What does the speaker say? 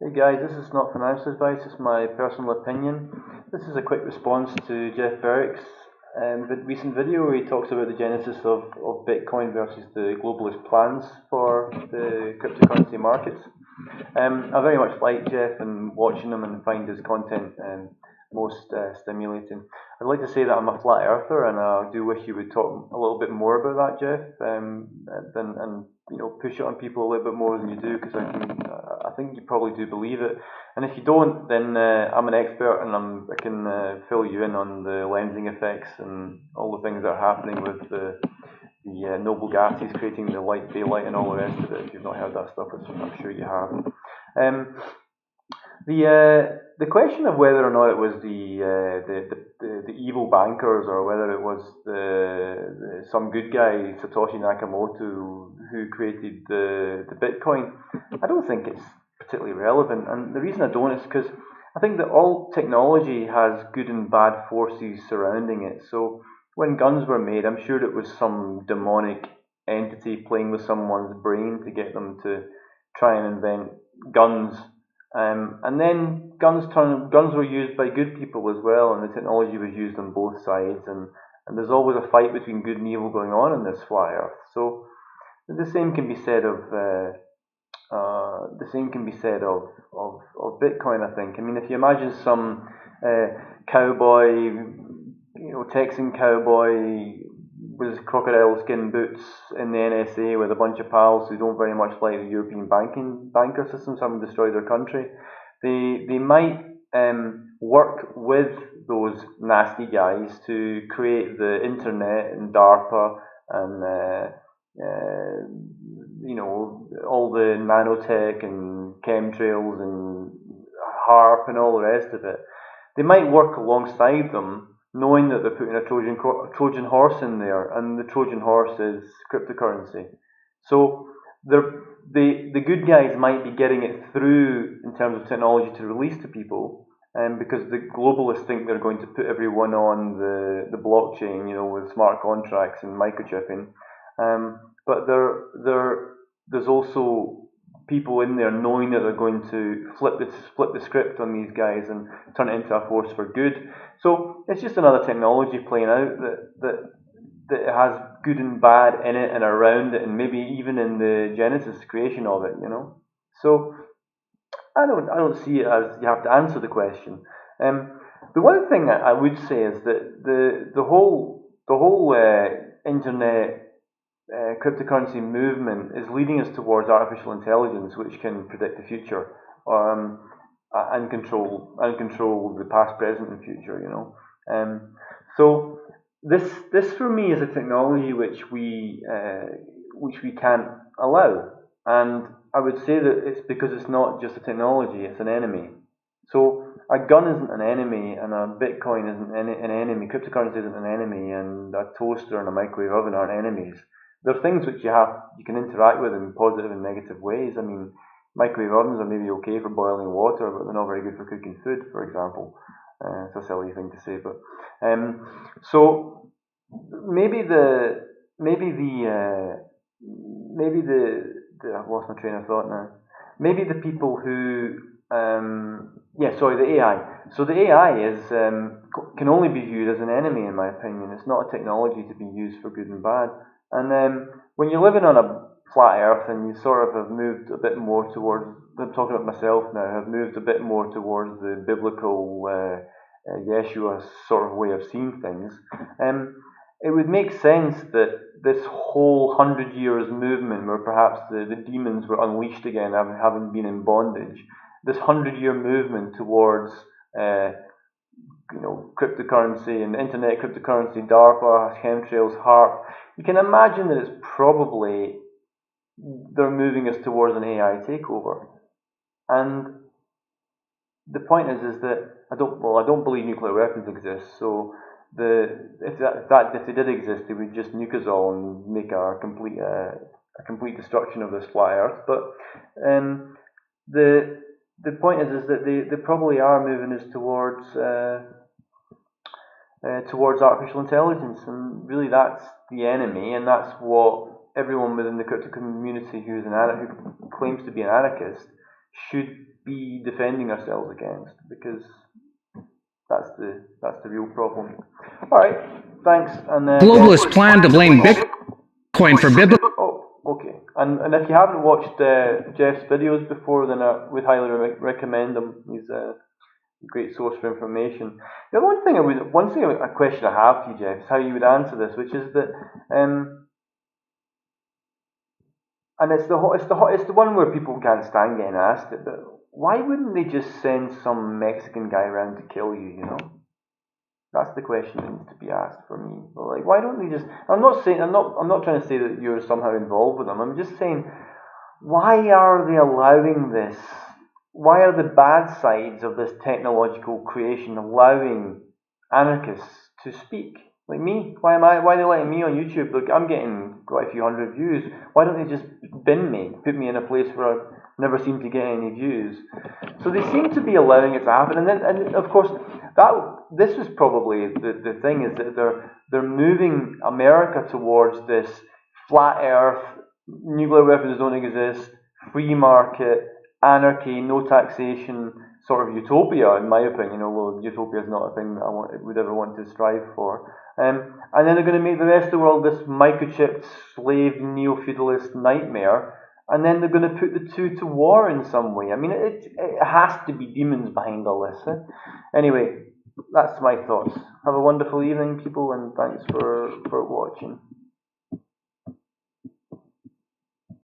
Hey guys, this is not financial advice, it's my personal opinion. This is a quick response to Jeff Berwick's recent video where he talks about the genesis of Bitcoin versus the globalist plans for the cryptocurrency markets. I very much like Jeff and watching him and find his content most stimulating. I'd like to say that I'm a flat earther, and I do wish you would talk a little bit more about that, Jeff, and push it on people a little bit more than you do, because I think you probably do believe it. And if you don't, then I'm an expert, and I can fill you in on the lensing effects and all the things that are happening with the noble gases creating the light daylight and all the rest of it. If you've not heard that stuff, which I'm sure you have. Um, the question of whether or not it was the evil bankers, or whether it was some good guy Satoshi Nakamoto who created the Bitcoin, I don't think it's particularly relevant. And the reason I don't is because I think that all technology has good and bad forces surrounding it. So when guns were made, I'm sure it was some demonic entity playing with someone's brain to get them to try and invent guns. And then guns were used by good people as well, and the technology was used on both sides. And there's always a fight between good and evil going on in this flat Earth. So the same can be said of Bitcoin. I think. I mean, if you imagine some cowboy, Texan cowboy with crocodile skin boots in the NSA with a bunch of pals who don't very much like the European banker systems having destroyed their country, they might work with those nasty guys to create the internet and DARPA and all the nanotech and chemtrails and HARP and all the rest of it. They might work alongside them, knowing that they're putting a Trojan horse in there, and the Trojan horse is cryptocurrency. So the good guys might be getting it through in terms of technology to release to people, because the globalists think they're going to put everyone on the blockchain, with smart contracts and microchipping. But there's also people in there knowing that they're going to flip the script on these guys and turn it into a force for good. So it's just another technology playing out that has good and bad in it and around it, and maybe even in the genesis creation of it. So I don't see it as you have to answer the question. The one thing I would say is that the whole internet cryptocurrency movement is leading us towards artificial intelligence, which can predict the future, and control the past, present, and future. So this for me is a technology which we can't allow, and I would say that it's because it's not just a technology; it's an enemy. So a gun isn't an enemy, and a Bitcoin isn't an enemy. Cryptocurrency isn't an enemy, and a toaster and a microwave oven aren't enemies. They're things which you can interact with in positive and negative ways. I mean, microwave ovens are maybe okay for boiling water, but they're not very good for cooking food, for example. It's a silly thing to say, but so maybe I've lost my train of thought now. Maybe the people who the AI. So the AI can only be viewed as an enemy, in my opinion. It's not a technology to be used for good and bad. And when you're living on a flat Earth and you sort of have moved a bit more towards, I'm talking about myself now, have moved a bit more towards the biblical Yeshua sort of way of seeing things, it would make sense that this whole 100 years movement, where perhaps the demons were unleashed again, having been in bondage, this 100-year movement towards cryptocurrency and internet cryptocurrency, DARPA, chemtrails, HARP, you can imagine that it's probably they're moving us towards an AI takeover. And the point is that I don't believe nuclear weapons exist. So if they did exist, they would just nuke us all and make a complete destruction of this flat Earth. But the point is that they probably are moving us towards artificial intelligence, and really that's the enemy, and that's what everyone within the crypto community who claims to be an anarchist should be defending ourselves against, because that's the real problem. All right, thanks. And globalists plan to blame Bitcoin for biblical. Oh, okay. And if you haven't watched Jeff's videos before, then I would highly recommend them. He's a great source for information. The a question I have for you, Jeff, is how you would answer this, which is that, and it's the one where people can't stand getting asked it, but why wouldn't they just send some Mexican guy around to kill you? You know, that's the question that needs to be asked for me. Well, like, why don't they just? I'm not trying to say that you're somehow involved with them. I'm just saying, why are they allowing this? Why are the bad sides of this technological creation allowing anarchists to speak? Like me, why are they letting me on YouTube? Look, I'm getting quite a few hundred views. Why don't they just bin me, put me in a place where I never seem to get any views? So they seem to be allowing it to happen, and of course this is probably the thing, is that they're moving America towards this flat Earth, nuclear weapons don't exist, free market, anarchy, no taxation sort of utopia, in my opinion, although utopia is not a thing that would ever want to strive for. And then they're going to make the rest of the world this microchipped, slave, neo-feudalist nightmare, and then they're going to put the two to war in some way. I mean, it has to be demons behind all this. Anyway, that's my thoughts. Have a wonderful evening, people, and thanks for watching.